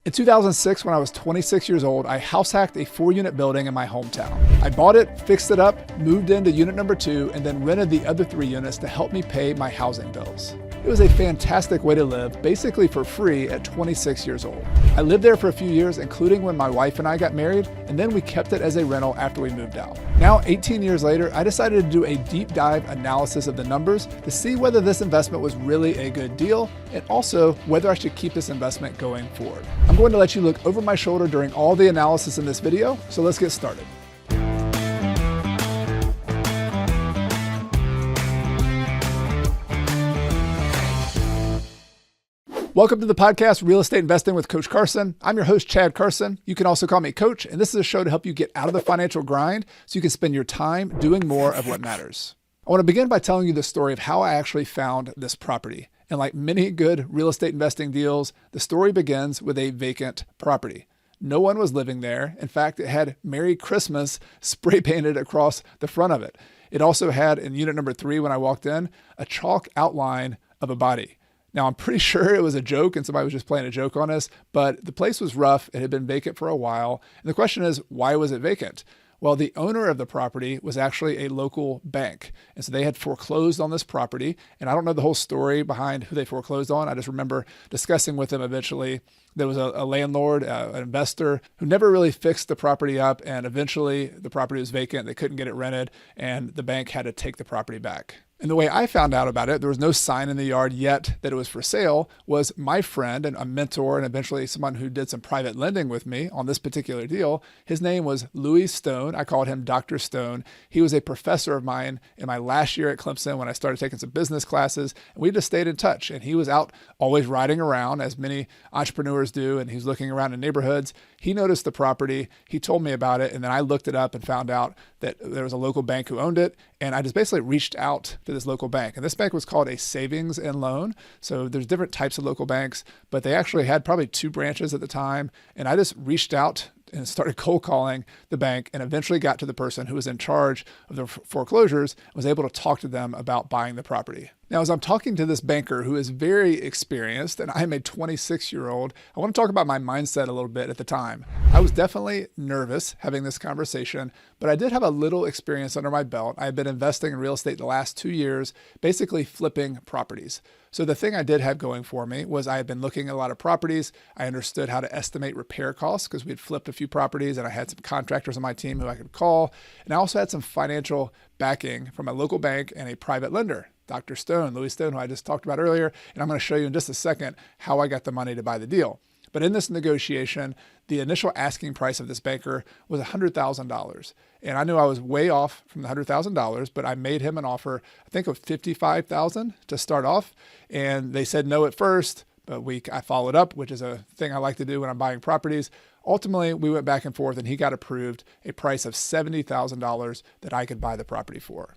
In 2006, when I was 26 years old, I house hacked a 4-unit building in my hometown. I bought it, fixed it up, moved into unit number 2, and then rented the other 3 units to help me pay my housing bills. It was a fantastic way to live, basically for free at 26 years old. I lived there for a few years, including when my wife and I got married, and then we kept it as a rental after we moved out. Now, 18 years later, I decided to do a deep dive analysis of the numbers to see whether this investment was really a good deal, and also whether I should keep this investment going forward. I'm going to let you look over my shoulder during all the analysis in this video, so let's get started. Welcome to the podcast, Real Estate Investing with Coach Carson. I'm your host, Chad Carson. You can also call me Coach, and this is a show to help you get out of the financial grind so you can spend your time doing more of what matters. I want to begin by telling you the story of how I actually found this property. And like many good real estate investing deals, the story begins with a vacant property. No one was living there. In fact, it had Merry Christmas spray painted across the front of it. It also had, in unit number 3, when I walked in, a chalk outline of a body. Now, I'm pretty sure it was a joke and somebody was just playing a joke on us, but the place was rough. It had been vacant for a while. And the question is, why was it vacant? Well, the owner of the property was actually a local bank. And so they had foreclosed on this property. And I don't know the whole story behind who they foreclosed on. I just remember discussing with them eventually. There was a landlord, an investor who never really fixed the property up. And eventually the property was vacant. They couldn't get it rented and the bank had to take the property back. And the way I found out about it, there was no sign in the yard yet that it was for sale, was my friend and a mentor and eventually someone who did some private lending with me on this particular deal. His name was Louis Stone. I called him Dr. Stone. He was a professor of mine in my last year at Clemson when I started taking some business classes. And we just stayed in touch. And he was out always riding around, as many entrepreneurs do, and he was looking around in neighborhoods. He noticed the property. He told me about it. And then I looked it up and found out that there was a local bank who owned it. And I just basically reached out to this local bank. And this bank was called a savings and loan. So there's different types of local banks, but they actually had probably 2 branches at the time. And I just reached out and started cold calling the bank and eventually got to the person who was in charge of the foreclosures and was able to talk to them about buying the property. Now, as I'm talking to this banker who is very experienced and I'm a 26-year-old, I want to talk about my mindset a little bit at the time. I was definitely nervous having this conversation, but I did have a little experience under my belt. I had been investing in real estate the last 2 years, basically flipping properties. So the thing I did have going for me was I had been looking at a lot of properties. I understood how to estimate repair costs because we had flipped a few properties and I had some contractors on my team who I could call. And I also had some financial backing from a local bank and a private lender, Dr. Stone, Louis Stone, who I just talked about earlier. And I'm going to show you in just a second how I got the money to buy the deal. But in this negotiation, the initial asking price of this banker was $100,000. And I knew I was way off from the $100,000, but I made him an offer, I think of $55,000 to start off. And they said no at first, but I followed up, which is a thing I like to do when I'm buying properties. Ultimately, we went back and forth and he got approved a price of $70,000 that I could buy the property for.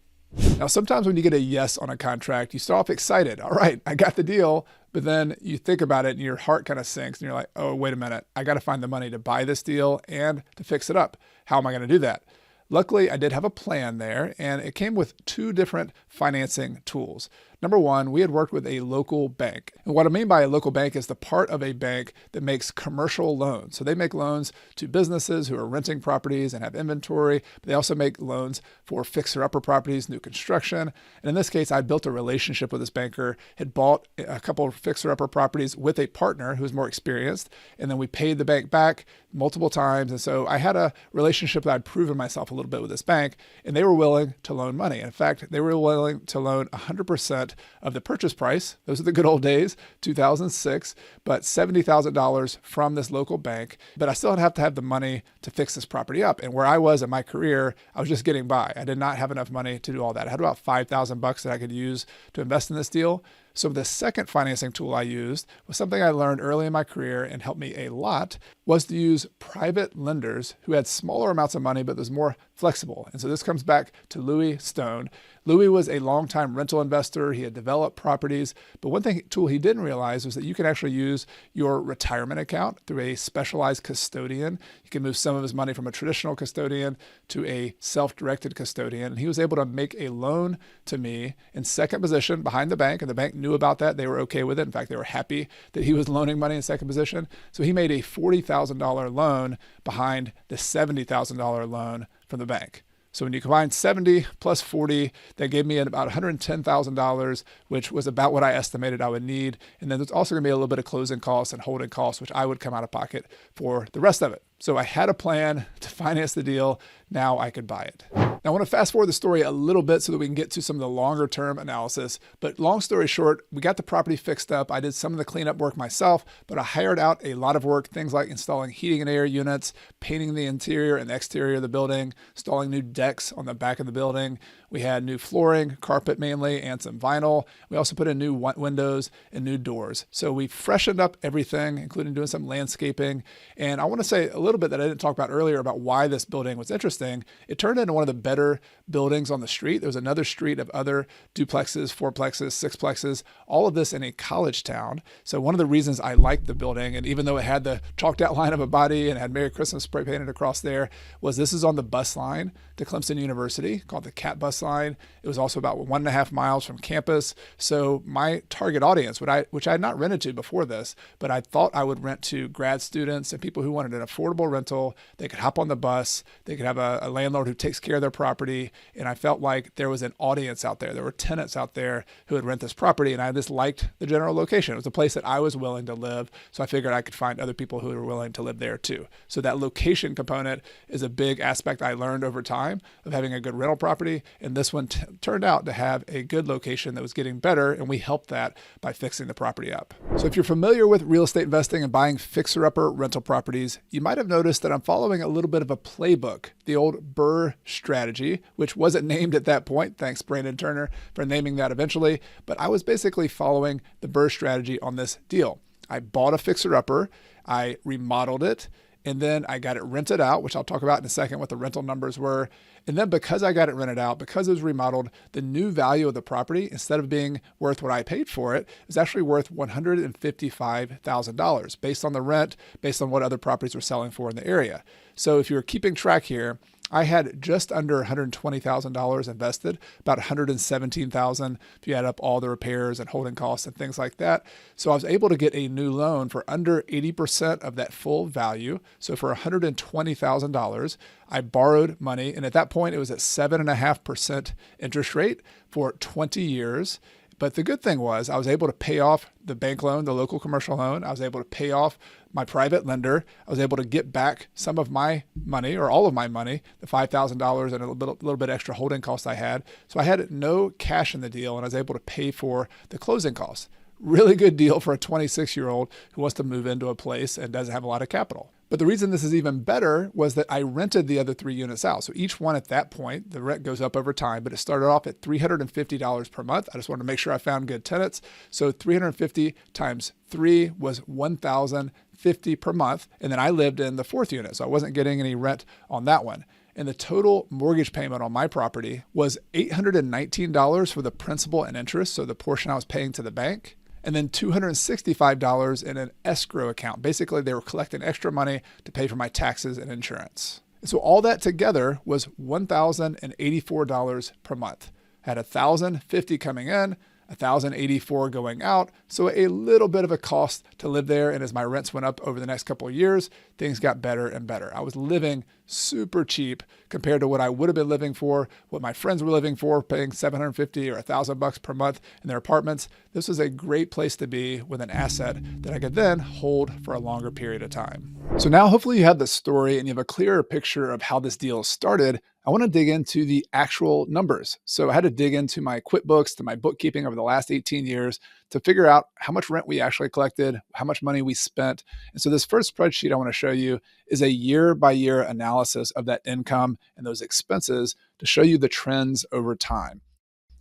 Now, sometimes when you get a yes on a contract, you start off excited. All right, I got the deal. But then you think about it and your heart kind of sinks and you're like, oh, wait a minute. I got to find the money to buy this deal and to fix it up. How am I going to do that? Luckily, I did have a plan there and it came with 2 different financing tools. Number 1, we had worked with a local bank. And what I mean by a local bank is the part of a bank that makes commercial loans. So they make loans to businesses who are renting properties and have inventory, but they also make loans for fixer-upper properties, new construction. And in this case, I built a relationship with this banker, had bought a couple of fixer-upper properties with a partner who was more experienced, and then we paid the bank back multiple times. And so I had a relationship that I'd proven myself a little bit with this bank, and they were willing to loan money. In fact, they were willing to loan 100% of the purchase price. Those are the good old days, 2006, but $70,000 from this local bank. But I still have to have the money to fix this property up. And where I was in my career, I was just getting by. I did not have enough money to do all that. I had about $5,000 that I could use to invest in this deal. So the second financing tool I used was something I learned early in my career and helped me a lot, was to use private lenders who had smaller amounts of money, but was more flexible. And so this comes back to Louis Stone. Louis was a longtime rental investor. He had developed properties, but one tool he didn't realize was that you can actually use your retirement account through a specialized custodian. You can move some of his money from a traditional custodian to a self-directed custodian. And he was able to make a loan to me in second position behind the bank, and the bank knew about that. They were okay with it. In fact, they were happy that he was loaning money in second position. So he made a $40,000 loan behind the $70,000 loan from the bank. So when you combine 70 plus 40, that gave me about $110,000, which was about what I estimated I would need. And then there's also going to be a little bit of closing costs and holding costs, which I would come out of pocket for the rest of it. So I had a plan to finance the deal. Now I could buy it. Now I want to fast forward the story a little bit so that we can get to some of the longer term analysis. But long story short, we got the property fixed up. I did some of the cleanup work myself, but I hired out a lot of work, things like installing heating and air units, painting the interior and exterior of the building, installing new decks on the back of the building. We had new flooring, carpet mainly, and some vinyl. We also put in new windows and new doors. So we freshened up everything, including doing some landscaping. And I want to say a little bit that I didn't talk about earlier about why this building was interesting. It turned into one of the better buildings on the street. There was another street of other duplexes, four-plexes, six-plexes, all of this in a college town. So one of the reasons I liked the building, and even though it had the chalked out line of a body and had Merry Christmas spray painted across there, was this is on the bus line to Clemson University called the CAT bus line. It was also about 1.5 miles from campus. So my target audience, which I had not rented to before this, but I thought I would rent to grad students and people who wanted an affordable rental. They could hop on the bus. They could have a landlord who takes care of their property. And I felt like there was an audience out there. There were tenants out there who would rent this property. And I just liked the general location. It was a place that I was willing to live. So I figured I could find other people who were willing to live there too. So that location component is a big aspect I learned over time of having a good rental property. And this one turned out to have a good location that was getting better. And we helped that by fixing the property up. So if you're familiar with real estate investing and buying fixer-upper rental properties, you might have noticed that I'm following a little bit of a playbook, the old BRRRR Strategy, which wasn't named at that point. Thanks, Brandon Turner, for naming that eventually. But I was basically following the BRRRR Strategy on this deal. I bought a fixer-upper, I remodeled it, and then I got it rented out, which I'll talk about in a second what the rental numbers were. And then because I got it rented out, because it was remodeled, the new value of the property, instead of being worth what I paid for it, is actually worth $155,000 based on the rent, based on what other properties were selling for in the area. So if you're keeping track here, I had just under $120,000 invested, about $117,000 if you add up all the repairs and holding costs and things like that. So I was able to get a new loan for under 80% of that full value. So for $120,000, I borrowed money. And at that point, it was at 7.5% interest rate for 20 years. But the good thing was I was able to pay off the bank loan, the local commercial loan. I was able to pay off my private lender. I was able to get back some of my money or all of my money, the $5,000 and a little bit extra holding costs I had. So I had no cash in the deal and I was able to pay for the closing costs. Really good deal for a 26-year-old who wants to move into a place and doesn't have a lot of capital. But the reason this is even better was that I rented the other 3 units out. So each one at that point, the rent goes up over time, but it started off at $350 per month. I just wanted to make sure I found good tenants. So 350 times 3 was $1,050 per month. And then I lived in the 4th unit, so I wasn't getting any rent on that one. And the total mortgage payment on my property was $819 for the principal and interest, so the portion I was paying to the bank, and then $265 in an escrow account. Basically, they were collecting extra money to pay for my taxes and insurance. And so all that together was $1,084 per month. I had $1,050 coming in, $1,084 going out. So a little bit of a cost to live there. And as my rents went up over the next couple of years, things got better and better. I was living super cheap compared to what I would have been living for, what my friends were living for, paying $750 or $1,000 per month in their apartments. This was a great place to be with an asset that I could then hold for a longer period of time. So now hopefully you have the story and you have a clearer picture of how this deal started. I want to dig into the actual numbers. So I had to dig into my QuickBooks, to my bookkeeping over the last 18 years to figure out how much rent we actually collected, how much money we spent. And so this first spreadsheet I want to show you is a year-by-year analysis of that income and those expenses to show you the trends over time.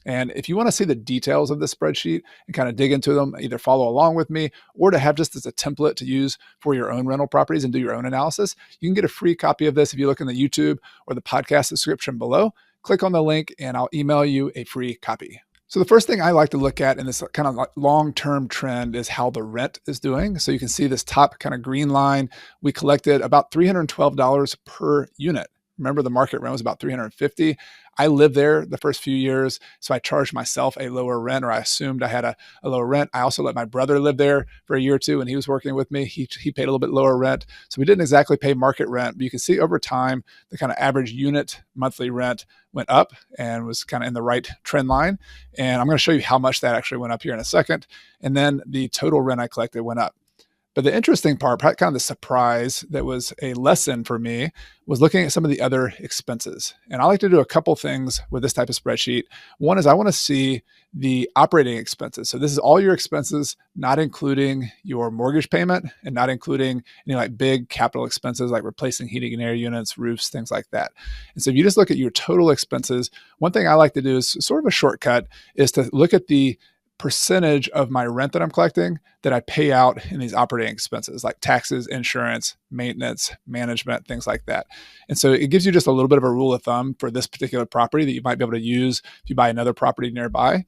And if you want to see the details of this spreadsheet and kind of dig into them, either follow along with me or to have just as a template to use for your own rental properties and do your own analysis, you can get a free copy of this if you look in the YouTube or the podcast description below. Click on the link and I'll email you a free copy. So the first thing I like to look at in this kind of long-term trend is how the rent is doing. So you can see this top kind of green line. We collected about $312 per unit. Remember, the market rent was about $350. I lived there the first few years, so I charged myself a lower rent, or I assumed I had a lower rent. I also let my brother live there for a year or two when he was working with me. He paid a little bit lower rent. So we didn't exactly pay market rent, but you can see over time, the kind of average unit monthly rent went up and was kind of in the right trend line. And I'm going to show you how much that actually went up here in a second. And then the total rent I collected went up. But the interesting part, kind of the surprise that was a lesson for me, was looking at some of the other expenses. And I like to do a couple things with this type of spreadsheet. One is I want to see the operating expenses. So this is all your expenses, not including your mortgage payment and not including any like big capital expenses like replacing heating and air units, roofs, things like that. And so if you just look at your total expenses, one thing I like to do is sort of a shortcut is to look at the percentage of my rent that I'm collecting that I pay out in these operating expenses like taxes, insurance, maintenance, management, things like that. And so it gives you just a little bit of a rule of thumb for this particular property that you might be able to use if you buy another property nearby.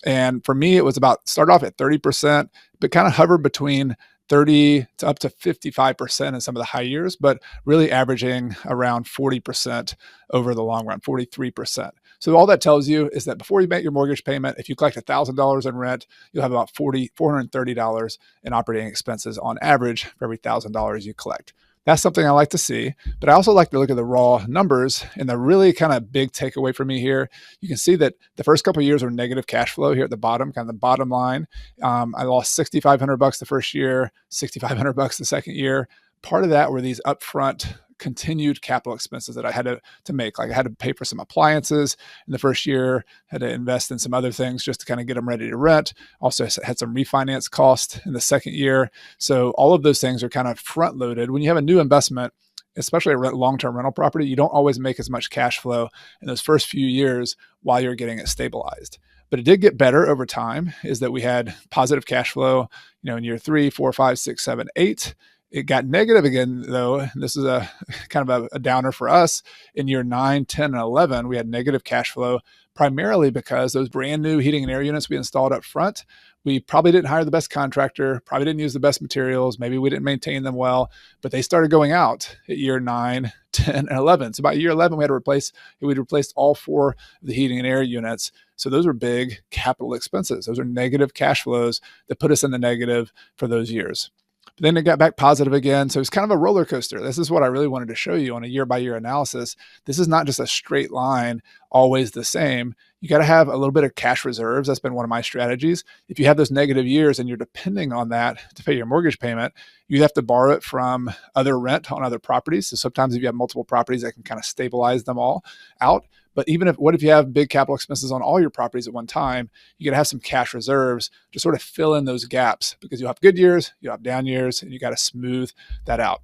And for me, it was start off at 30%, but kind of hovered between 30 to up to 55% in some of the high years, but really averaging around 40% over the long run, 43%. So all that tells you is that before you make your mortgage payment, if you collect $1,000 in rent, you'll have about $430 in operating expenses on average for every $1,000 you collect. That's something I like to see, but I also like to look at the raw numbers. And the really kind of big takeaway for me here, you can see that the first couple of years are negative cash flow here at the bottom, kind of the bottom line. I lost $6,500 the first year, $6,500 the second year. Part of that were these upfront continued capital expenses that I had to make. Like I had to pay for some appliances in the first year, had to invest in some other things just to kind of get them ready to rent. Also had some refinance cost in the second year. So all of those things are kind of front loaded. When you have a new investment, especially a long-term rental property, you don't always make as much cash flow in those first few years while you're getting it stabilized. But it did get better over time, is that we had positive cash flow, in year 3, 4, 5, 6, 7, 8. It got negative again, though. This is a kind of a downer for us. In year 9, 10, and 11, we had negative cash flow, primarily because those brand new heating and air units we installed up front, we probably didn't hire the best contractor, probably didn't use the best materials, maybe we didn't maintain them well, but they started going out at year 9, 10, and 11. So by year 11, we'd replaced all 4 of the heating and air units. So those were big capital expenses. Those are negative cash flows that put us in the negative for those years. But then it got back positive again. So it's kind of a roller coaster. This is what I really wanted to show you on a year-by-year analysis. This is not just a straight line, always the same. You got to have a little bit of cash reserves. That's been one of my strategies. If you have those negative years and you're depending on that to pay your mortgage payment, you have to borrow it from other rent on other properties. So sometimes if you have multiple properties, that can kind of stabilize them all out. But what if you have big capital expenses on all your properties at one time, you got to have some cash reserves to sort of fill in those gaps, because you'll have good years, you'll have down years, and you got to smooth that out.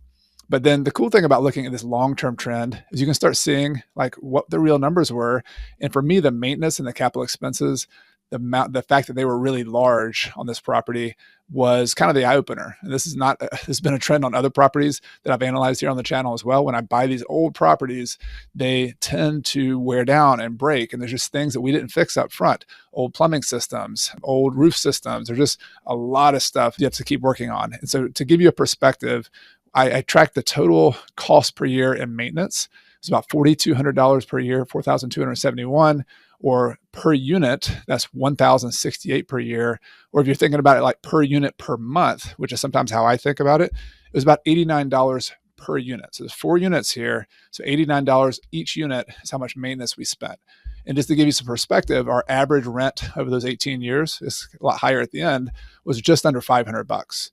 But then the cool thing about looking at this long-term trend is you can start seeing like what the real numbers were. And for me, the maintenance and the capital expenses, the fact that they were really large on this property was kind of the eye opener. And this has been a trend on other properties that I've analyzed here on the channel as well. When I buy these old properties, they tend to wear down and break. And there's just things that we didn't fix up front. Old plumbing systems, old roof systems. There's just a lot of stuff you have to keep working on. And so to give you a perspective, I tracked the total cost per year in maintenance. It's about $4,200 per year, $4,271, or per unit, that's $1,068 per year. Or if you're thinking about it like per unit per month, which is sometimes how I think about it, it was about $89 per unit. So there's 4 units here. So $89 each unit is how much maintenance we spent. And just to give you some perspective, our average rent over those 18 years, is a lot higher at the end, was just under $500.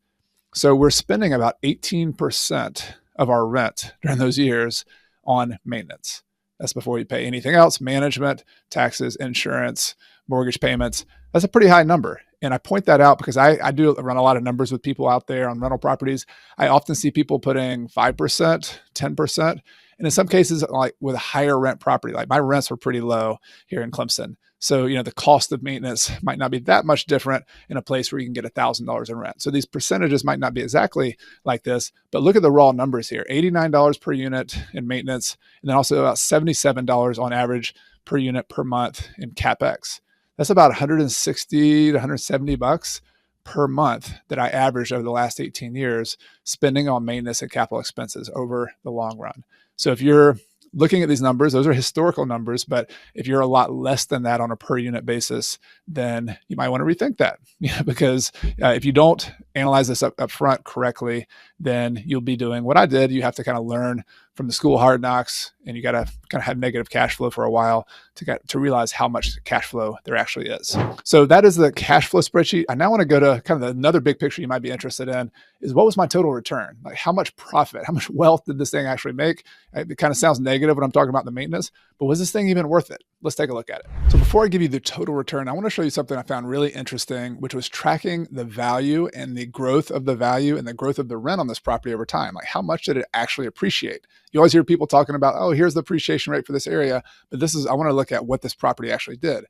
So we're spending about 18% of our rent during those years on maintenance. That's before you pay anything else: management, taxes, insurance, mortgage payments. That's a pretty high number. And I point that out because I do run a lot of numbers with people out there on rental properties. I often see people putting 5%, 10%. And in some cases, like with a higher rent property, like my rents were pretty low here in Clemson. So, the cost of maintenance might not be that much different in a place where you can get $1,000 in rent. So these percentages might not be exactly like this, but look at the raw numbers here: $89 per unit in maintenance, and then also about $77 on average per unit per month in CapEx. That's about $160 to $170 per month that I averaged over the last 18 years spending on maintenance and capital expenses over the long run. So if you're looking at these numbers, those are historical numbers, but if you're a lot less than that on a per unit basis, then you might want to rethink that, because if you don't analyze this up front correctly, then you'll be doing what I did. You have to kind of learn from the school hard knocks, and you got to kind of have negative cash flow for a while to realize how much cash flow there actually is. So that is the cash flow spreadsheet. I now want to go to kind of another big picture you might be interested in is, what was my total return? Like, how much profit, how much wealth did this thing actually make? It kind of sounds negative when I'm talking about the maintenance, but was this thing even worth it? Let's take a look at it. So before I give you the total return, I want to show you something I found really interesting, which was tracking the value and the growth of the value and the growth of the rent on this property over time. Like, how much did it actually appreciate? You always hear people talking about, oh, here's the appreciation rate for this area, but I want to look at what this property actually did.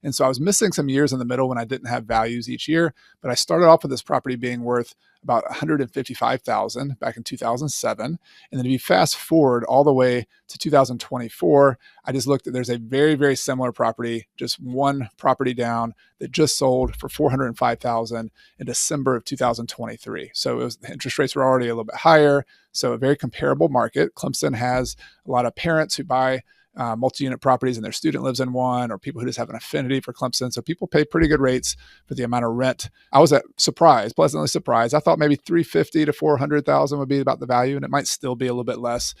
And so I was missing some years in the middle when I didn't have values each year, but I started off with this property being worth about $155,000 back in 2007. And then if you fast forward all the way to 2024, I just looked at, there's a very, very similar property, just one property down, that just sold for $405,000 in December of 2023. So the interest rates were already a little bit higher. So a very comparable market. Clemson has a lot of parents who buy multi-unit properties and their student lives in one, or people who just have an affinity for Clemson. So people pay pretty good rates for the amount of rent. I was pleasantly surprised. I thought maybe $350,000 to $400,000 would be about the value, and it might still be a little bit less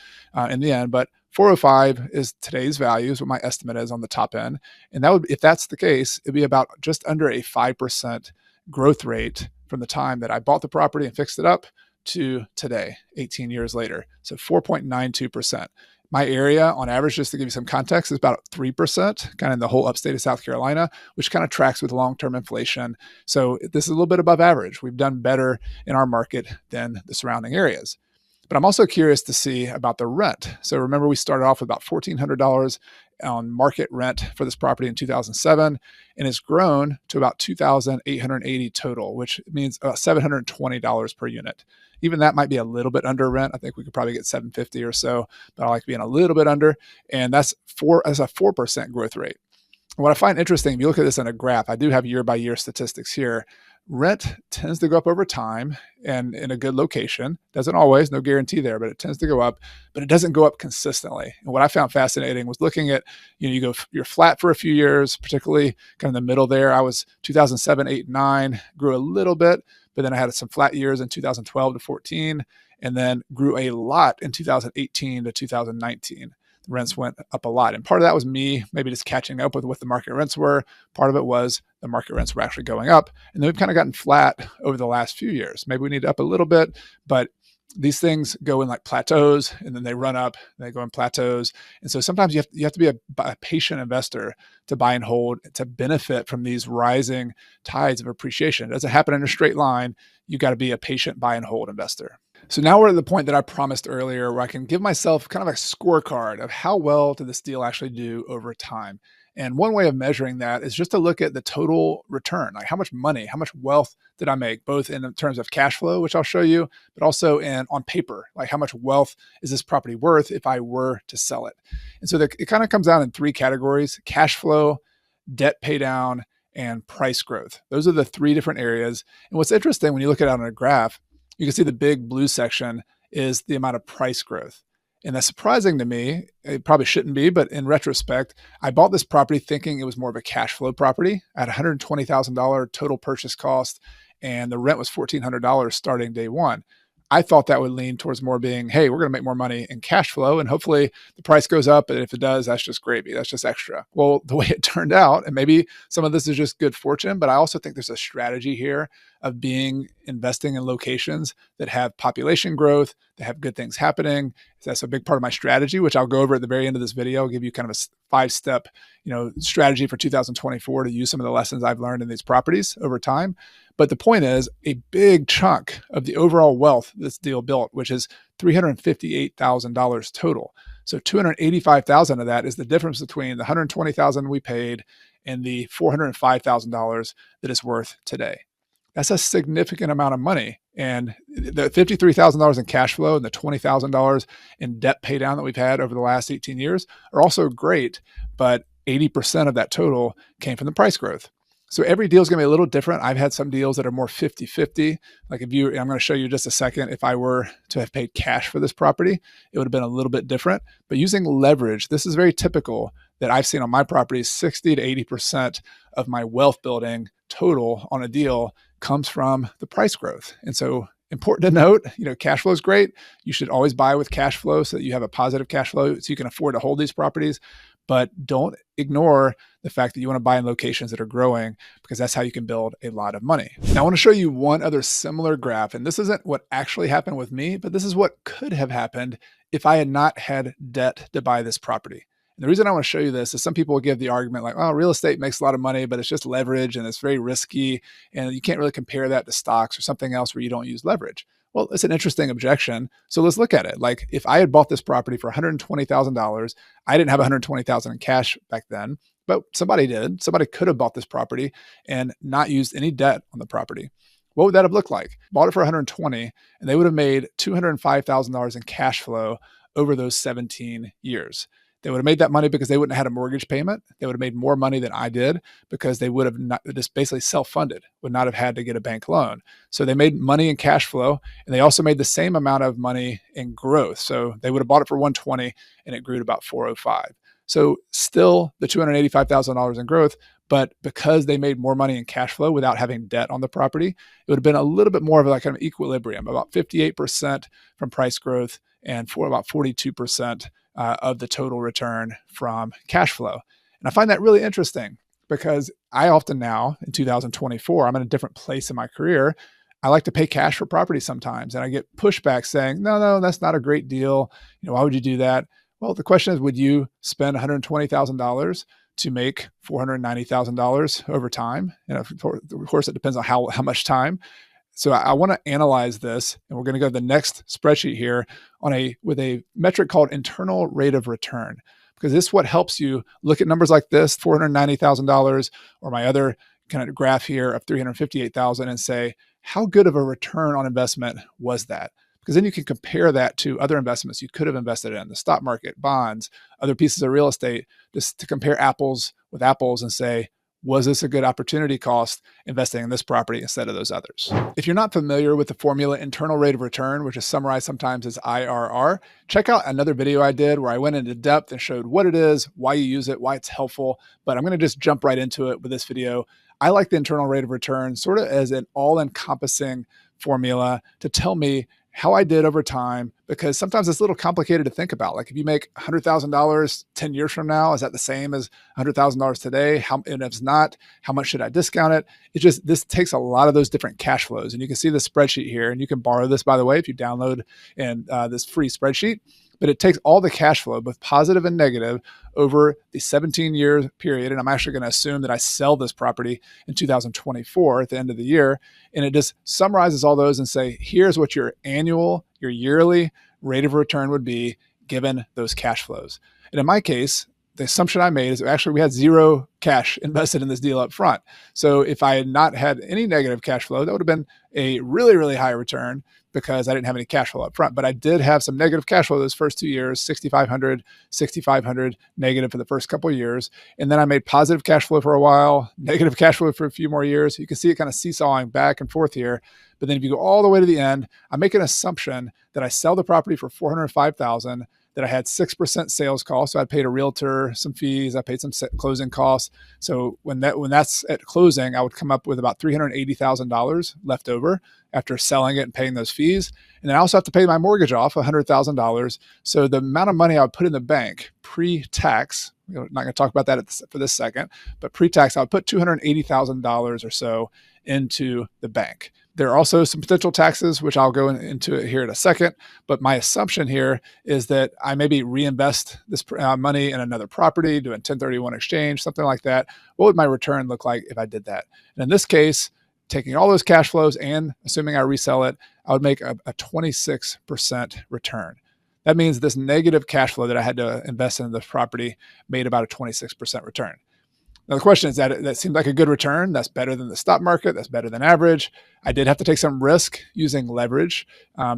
in the end. But 405 is today's value, is what my estimate is on the top end. And that would, if that's the case, it'd be about just under a 5% growth rate from the time that I bought the property and fixed it up to today, 18 years later. So 4.92%. My area on average, just to give you some context, is about 3%, kind of in the whole upstate of South Carolina, which kind of tracks with long-term inflation. So this is a little bit above average. We've done better in our market than the surrounding areas. But I'm also curious to see about the rent. So remember, we started off with about $1,400 on market rent for this property in 2007, and it's grown to about $2,880 total, which means about $720 per unit. Even that might be a little bit under rent. I think we could probably get $750 or so, but I like being a little bit under. And that's a 4% growth rate. And what I find interesting, if you look at this on a graph, I do have year-by-year statistics here. Rent tends to go up over time and in a good location. Doesn't always, no guarantee there, but it tends to go up, but it doesn't go up consistently. And what I found fascinating was looking at, you're flat for a few years, particularly kind of in the middle there. I was 2007, 8, 9, grew a little bit, but then I had some flat years in 2012 to 14, and then grew a lot in 2018 to 2019. The rents went up a lot. And part of that was me maybe just catching up with what the market rents were. Part of it was the market rents were actually going up. And then we've kind of gotten flat over the last few years. Maybe we need up a little bit, but these things go in like plateaus, and then they run up, and they go in plateaus. And so sometimes you have to be a patient investor to buy and hold, to benefit from these rising tides of appreciation. It doesn't happen in a straight line. You got to be a patient buy and hold investor. So now we're at the point that I promised earlier, where I can give myself kind of a scorecard of how well did this deal actually do over time. And one way of measuring that is just to look at the total return, like how much money, how much wealth did I make, both in terms of cash flow, which I'll show you, but also on paper, like how much wealth is this property worth if I were to sell it. And so it kind of comes out in three categories: cash flow, debt pay down, and price growth. Those are the three different areas. And what's interesting when you look at it on a graph, you can see the big blue section is the amount of price growth. And that's surprising to me. It probably shouldn't be, but in retrospect, I bought this property thinking it was more of a cash flow property at $120,000 total purchase cost, and the rent was $1,400 starting day one. I thought that would lean towards more being, hey, we're going to make more money in cash flow, and hopefully the price goes up. And if it does, that's just gravy. That's just extra. Well, the way it turned out, and maybe some of this is just good fortune, but I also think there's a strategy here of investing in locations that have population growth, that have good things happening. That's a big part of my strategy, which I'll go over at the very end of this video. I'll give you kind of a 5-step, strategy for 2024 to use some of the lessons I've learned in these properties over time. But the point is, a big chunk of the overall wealth this deal built, which is $358,000 total. So $285,000 of that is the difference between the $120,000 we paid and the $405,000 that it's worth today. That's a significant amount of money. And the $53,000 in cash flow and the $20,000 in debt pay down that we've had over the last 18 years are also great, but 80% of that total came from the price growth. So every deal is going to be a little different. I've had some deals that are more 50-50. Like I'm going to show you just a second. If I were to have paid cash for this property, it would have been a little bit different. But using leverage, this is very typical that I've seen on my properties. 60 to 80% of my wealth building total on a deal comes from the price growth. And so important to note, cash flow is great. You should always buy with cash flow so that you have a positive cash flow so you can afford to hold these properties. But don't ignore the fact that you want to buy in locations that are growing, because that's how you can build a lot of money. Now, I want to show you one other similar graph, and this isn't what actually happened with me, but this is what could have happened if I had not had debt to buy this property. And the reason I want to show you this is some people will give the argument like, oh, real estate makes a lot of money, but it's just leverage and it's very risky, and you can't really compare that to stocks or something else where you don't use leverage. Well, it's an interesting objection. So let's look at it. Like if I had bought this property for $120,000, I didn't have $120,000 in cash back then, but somebody did. Somebody could have bought this property and not used any debt on the property. What would that have looked like? Bought it for $120,000, and they would have made $205,000 in cash flow over those 17 years. They would have made that money because they wouldn't have had a mortgage payment. They would have made more money than I did because they would have not, just basically self-funded, would not have had to get a bank loan. So they made money in cash flow, and they also made the same amount of money in growth. So they would have bought it for $120,000 and it grew to about $405,000. So still the $285,000 in growth, but because they made more money in cash flow without having debt on the property, it would have been a little bit more of like kind of equilibrium, about 58% from price growth and for about 42% of the total return from cash flow. And I find that really interesting because I often now, in 2024, I'm in a different place in my career. I like to pay cash for property sometimes, and I get pushback saying, no, that's not a great deal. Why would you do that? Well, the question is, would you spend $120,000 to make $490,000 over time? And of course, it depends on how much time. So I want to analyze this, and we're going to go to the next spreadsheet here with a metric called internal rate of return, because this is what helps you look at numbers like this, $490,000, or my other kind of graph here of $358,000, and say, how good of a return on investment was that? Because then you can compare that to other investments you could have invested in, the stock market, bonds, other pieces of real estate, just to compare apples with apples and say, was this a good opportunity cost investing in this property instead of those others? If you're not familiar with the formula internal rate of return, which is summarized sometimes as IRR, check out another video I did where I went into depth and showed what it is, why you use it, why it's helpful. But I'm going to just jump right into it with this video. I like the internal rate of return sort of as an all-encompassing formula to tell me how I did over time, because sometimes it's a little complicated to think about. Like if you make $100,000 10 years from now, is that the same as $100,000 today? And if it's not, how much should I discount it? This takes a lot of those different cash flows. And you can see the spreadsheet here, and you can borrow this, by the way, if you download this free spreadsheet. But it takes all the cash flow, both positive and negative, over the 17-year period. And I'm actually going to assume that I sell this property in 2024 at the end of the year. And it just summarizes all those and say, here's what your yearly rate of return would be given those cash flows. And in my case, the assumption I made is actually we had zero cash invested in this deal up front. So if I had not had any negative cash flow, that would have been a really, really high return because I didn't have any cash flow up front. But I did have some negative cash flow those first 2 years, $6,500 negative for the first couple of years. And then I made positive cash flow for a while, negative cash flow for a few more years. You can see it kind of seesawing back and forth here. But then if you go all the way to the end, I make an assumption that I sell the property for $405,000, that I had 6% sales costs. So I paid a realtor some fees. I paid some closing costs. So when that's at closing, I would come up with about $380,000 left over after selling it and paying those fees. And then I also have to pay my mortgage off $100,000. So the amount of money I would put in the bank pre-tax, we're not going to talk about that for this second, but pre-tax, I would put $280,000 or so into the bank. There are also some potential taxes, which I'll go into it here in a second. But my assumption here is that I maybe reinvest this money in another property, do a 1031 exchange, something like that. What would my return look like if I did that? And in this case, taking all those cash flows and assuming I resell it, I would make a 26% return. That means this negative cash flow that I had to invest in this property made about a 26% return. Now the question is that seems like a good return. That's better than the stock market. That's better than average. I did have to take some risk using leverage,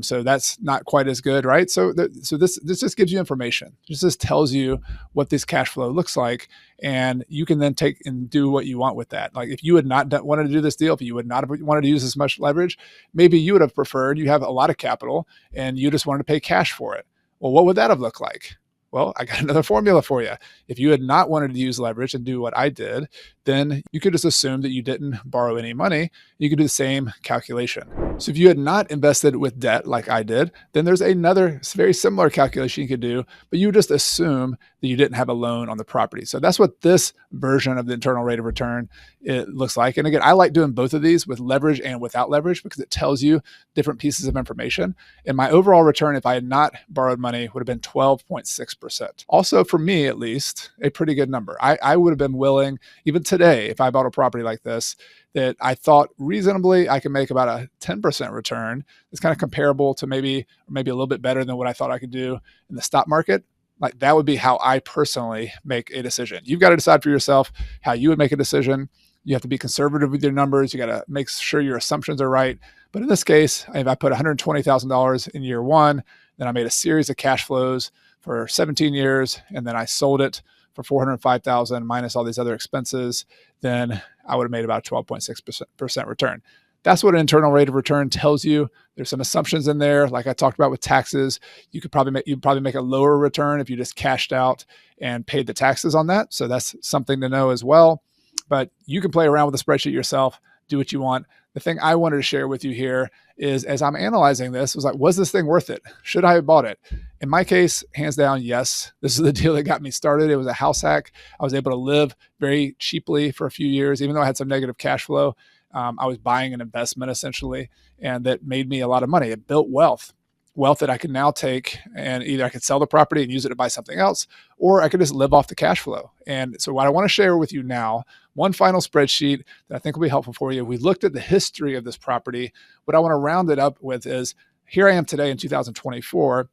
so that's not quite as good, right? So this just gives you information. This just tells you what this cash flow looks like, and you can then take and do what you want with that. Like if you had not wanted to do this deal, if you would not have wanted to use as much leverage, maybe you would have preferred you have a lot of capital and you just wanted to pay cash for it. Well, what would that have looked like? Well, I got another formula for you. If you had not wanted to use leverage and do what I did, then you could just assume that you didn't borrow any money. You could do the same calculation. So if you had not invested with debt like I did, then there's another very similar calculation you could do, but you just assume that you didn't have a loan on the property. So that's what this version of the internal rate of return it looks like. And again, I like doing both of these with leverage and without leverage because it tells you different pieces of information. And my overall return, if I had not borrowed money, would have been 12.6%. Also, for me at least, a pretty good number. I would have been willing, even today, if I bought a property like this, that I thought reasonably I could make about a 10% return. It's kind of comparable to maybe a little bit better than what I thought I could do in the stock market. Like that would be how I personally make a decision. You've got to decide for yourself how you would make a decision. You have to be conservative with your numbers. You got to make sure your assumptions are right. But in this case, if I put $120,000 in year one, then I made a series of cash flows for 17 years, and then I sold it for $405,000 minus all these other expenses, then I would have made about a 12.6% return. That's what an internal rate of return tells you. There's some assumptions in there, like I talked about with taxes. You'd probably make a lower return if you just cashed out and paid the taxes on that. So that's something to know as well. But you can play around with the spreadsheet yourself, do what you want. The thing I wanted to share with you here is, as I'm analyzing this, was like, was this thing worth it? Should I have bought it? In my case, hands down, yes. This is the deal that got me started. It was a house hack. I was able to live very cheaply for a few years, even though I had some negative cash flow. I was buying an investment essentially, and that made me a lot of money. It built wealth that I could now take, and either I could sell the property and use it to buy something else, or I could just live off the cash flow. And so what I want to share with you now, one final spreadsheet that I think will be helpful for you. We looked at the history of this property. What I want to round it up with is, here I am today in 2024.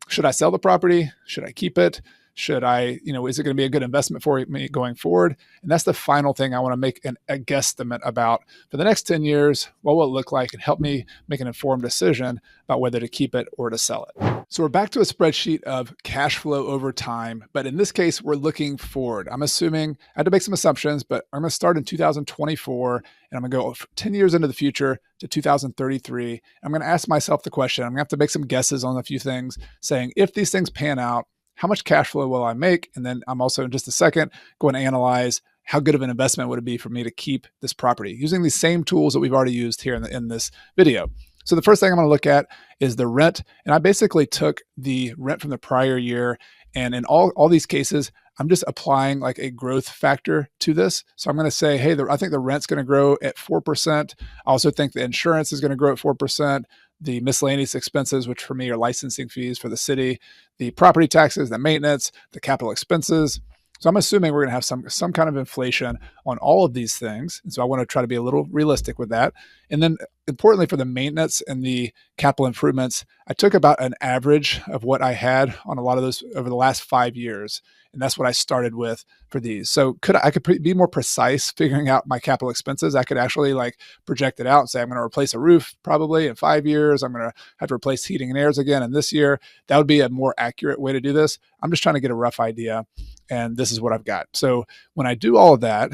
Should I sell the property? Should I keep it? Should I, is it going to be a good investment for me going forward? And that's the final thing I want to make a guesstimate about for the next 10 years. What will it look like, and help me make an informed decision about whether to keep it or to sell it. So we're back to a spreadsheet of cash flow over time. But in this case, we're looking forward. I'm assuming, I had to make some assumptions, but I'm going to start in 2024, and I'm going to go 10 years into the future to 2033. I'm going to ask myself the question. I'm going to have to make some guesses on a few things, saying if these things pan out, how much cash flow will I make? And then I'm also in just a second going to analyze how good of an investment would it be for me to keep this property using these same tools that we've already used here in this video. So the first thing I'm going to look at is the rent. And I basically took the rent from the prior year. And in all these cases, I'm just applying like a growth factor to this. So I'm going to say, hey, I think the rent's going to grow at 4%. I also think the insurance is going to grow at 4%. The miscellaneous expenses, which for me are licensing fees for the city, the property taxes, the maintenance, the capital expenses. So I'm assuming we're going to have some kind of inflation on all of these things. And so I want to try to be a little realistic with that. And then importantly, for the maintenance and the capital improvements, I took about an average of what I had on a lot of those over the last 5 years. And that's what I started with for these. So I could be more precise figuring out my capital expenses. I could actually like project it out and say, I'm going to replace a roof probably in 5 years. I'm going to have to replace heating and airs again in this year. That would be a more accurate way to do this. I'm just trying to get a rough idea. And this is what I've got. So when I do all of that,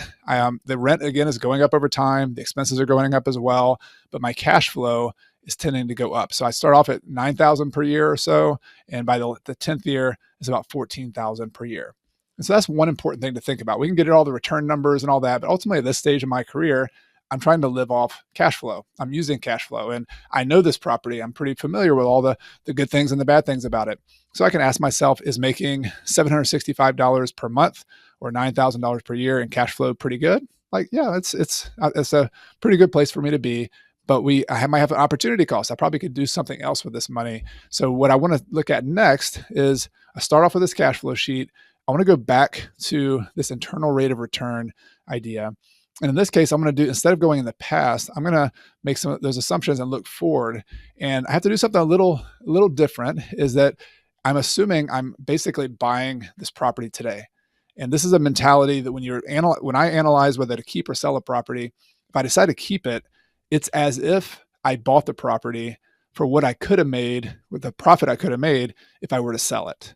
the rent again is going up over time. The expenses are going up as well, but my cash flow is tending to go up. So I start off at $9,000 per year or so, and by the 10th year is about $14,000 per year. And so that's one important thing to think about. We can get all the return numbers and all that, but ultimately at this stage of my career, I'm trying to live off cash flow. I'm using cash flow, and I know this property. I'm pretty familiar with all the good things and the bad things about it. So I can ask myself, is making $765 per month or $9,000 per year in cash flow pretty good? Like, yeah, it's a pretty good place for me to be. But I might have an opportunity cost. I probably could do something else with this money. So what I want to look at next is I start off with this cash flow sheet. I want to go back to this internal rate of return idea. And in this case, I'm going to do, instead of going in the past, I'm going to make some of those assumptions and look forward. And I have to do something a little different, is that I'm assuming I'm basically buying this property today. And this is a mentality that when I analyze whether to keep or sell a property, if I decide to keep it, it's as if I bought the property for what I could have made, with the profit I could have made if I were to sell it.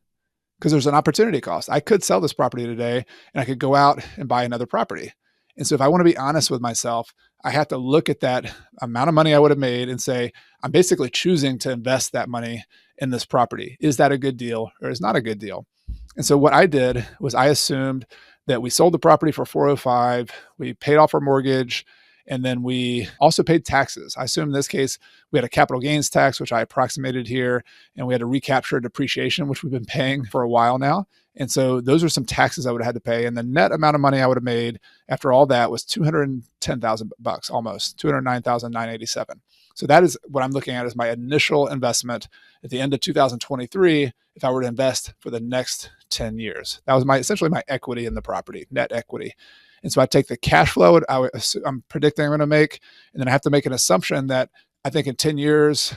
Because there's an opportunity cost. I could sell this property today and I could go out and buy another property. And so if I want to be honest with myself, I have to look at that amount of money I would have made and say, I'm basically choosing to invest that money in this property. Is that a good deal or is not a good deal? And so what I did was I assumed that we sold the property for $405, we paid off our mortgage, and then we also paid taxes. I assume in this case, we had a capital gains tax, which I approximated here, and we had to recapture depreciation, which we've been paying for a while now. And so those are some taxes I would have had to pay. And the net amount of money I would have made after all that was $210,000, almost $209,987. So that is what I'm looking at as my initial investment at the end of 2023 if I were to invest for the next 10 years. That was essentially my equity in the property, net equity. And so I take the cash flow I'm predicting I'm going to make, and then I have to make an assumption that I think in 10 years,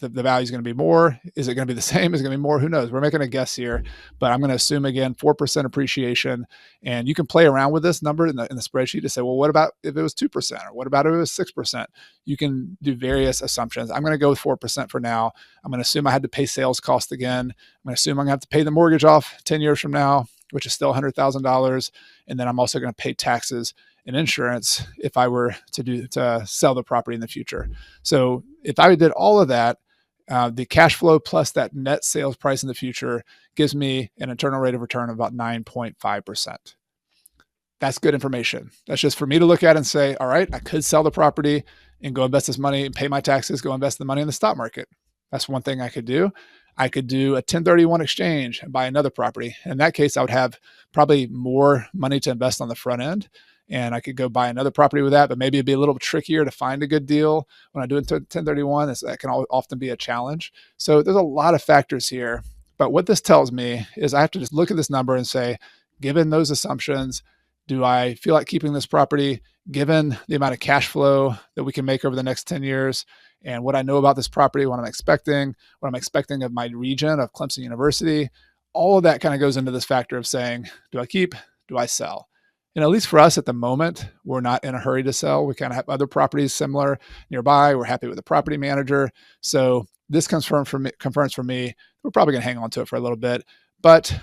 the value is going to be more. Is it going to be the same? Is it going to be more? Who knows? We're making a guess here, but I'm going to assume again, 4% appreciation. And you can play around with this number in the spreadsheet to say, well, what about if it was 2%? Or what about if it was 6%? You can do various assumptions. I'm going to go with 4% for now. I'm going to assume I had to pay sales cost again. I'm going to assume I'm going to have to pay the mortgage off 10 years from now, which is still $100,000. And then I'm also going to pay taxes and insurance if I were to sell the property in the future. So if I did all of that, the cash flow plus that net sales price in the future gives me an internal rate of return of about 9.5%. That's good information. That's just for me to look at and say, all right, I could sell the property and go invest this money and pay my taxes, go invest the money in the stock market. That's one thing I could do. I could do a 1031 exchange and buy another property. In that case, I would have probably more money to invest on the front end. And I could go buy another property with that, but maybe it'd be a little bit trickier to find a good deal when I do it 1031. That can often be a challenge. So there's a lot of factors here. But what this tells me is I have to just look at this number and say, given those assumptions, do I feel like keeping this property, given the amount of cash flow that we can make over the next 10 years, and what I know about this property, what I'm expecting of my region of Clemson University, all of that kind of goes into this factor of saying, do I keep, do I sell? And at least for us at the moment, we're not in a hurry to sell. We kind of have other properties similar nearby. We're happy with the property manager. So this confirms for me, we're probably going to hang on to it for a little bit. But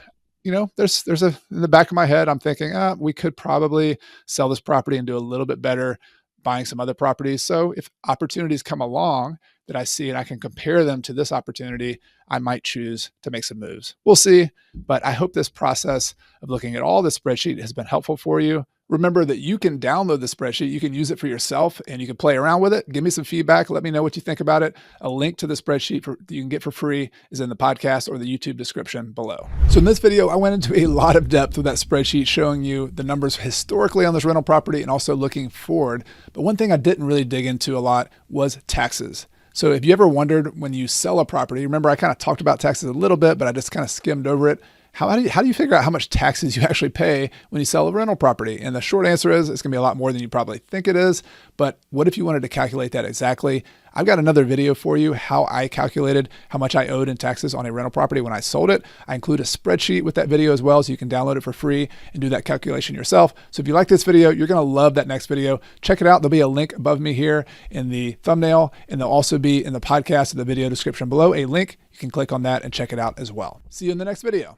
there's in the back of my head, I'm thinking, we could probably sell this property and do a little bit better buying some other properties. So if opportunities come along that I see and I can compare them to this opportunity, I might choose to make some moves. We'll see. But I hope this process of looking at all the spreadsheet has been helpful for you. Remember that you can download the spreadsheet. You can use it for yourself and you can play around with it. Give me some feedback. Let me know what you think about it. A link to the spreadsheet that you can get for free is in the podcast or the YouTube description below. So in this video, I went into a lot of depth with that spreadsheet showing you the numbers historically on this rental property and also looking forward. But one thing I didn't really dig into a lot was taxes. So if you ever wondered when you sell a property, remember I kind of talked about taxes a little bit, but I just kind of skimmed over it. How do you figure out how much taxes you actually pay when you sell a rental property? And the short answer is it's going to be a lot more than you probably think it is. But what if you wanted to calculate that exactly? I've got another video for you, how I calculated how much I owed in taxes on a rental property when I sold it. I include a spreadsheet with that video as well, so you can download it for free and do that calculation yourself. So if you like this video, you're going to love that next video. Check it out. There'll be a link above me here in the thumbnail, and there'll also be in the podcast or the video description below a link. You can click on that and check it out as well. See you in the next video.